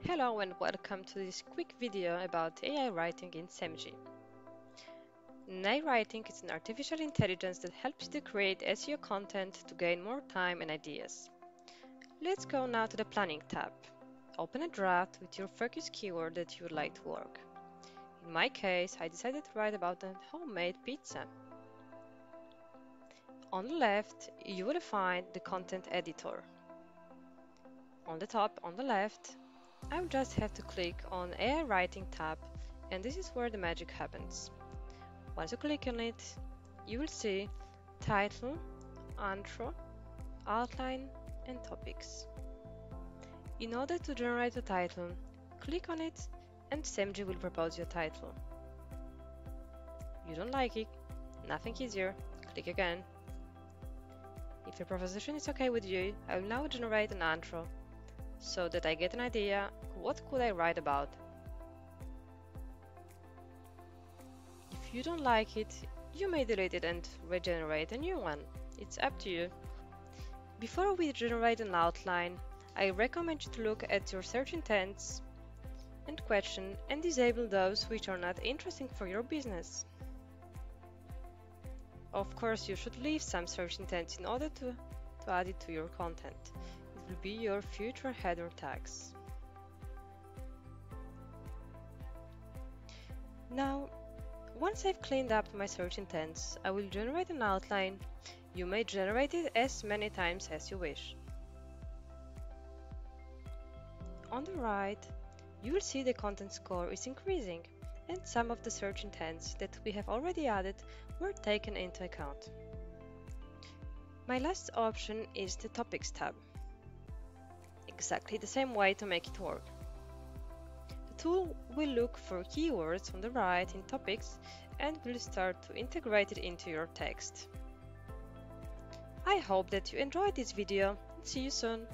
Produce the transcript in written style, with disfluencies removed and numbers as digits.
Hello and welcome to this quick video about AI writing in Semji. AI writing is an artificial intelligence that helps you to create SEO content to gain more time and ideas. Let's go now to the Planning tab. Open a draft with your focus keyword that you would like to work. In my case, I decided to write about a homemade pizza. On the left, you will find the content editor. On the top, on the left, I will just have to click on AI Writing tab, and this is where the magic happens. Once you click on it, you will see title, intro, outline, and topics. In order to generate a title, click on it and Semji will propose your title. You don't like it, nothing easier, click again. If the proposition is okay with you, I will now generate an intro so that I get an idea what could I write about. If you don't like it, you may delete it and regenerate a new one. It's up to you. Before we generate an outline, I recommend you to look at your search intents and question and disable those which are not interesting for your business. Of course, you should leave some search intents in order to add it to your content. It will be your future header tags. Now, once I've cleaned up my search intents, I will generate an outline. You may generate it as many times as you wish. On the right, you will see the content score is increasing, and some of the search intents that we have already added were taken into account. My last option is the Topics tab. Exactly the same way to make it work. The tool will look for keywords on the right in Topics and will start to integrate it into your text. I hope that you enjoyed this video and see you soon!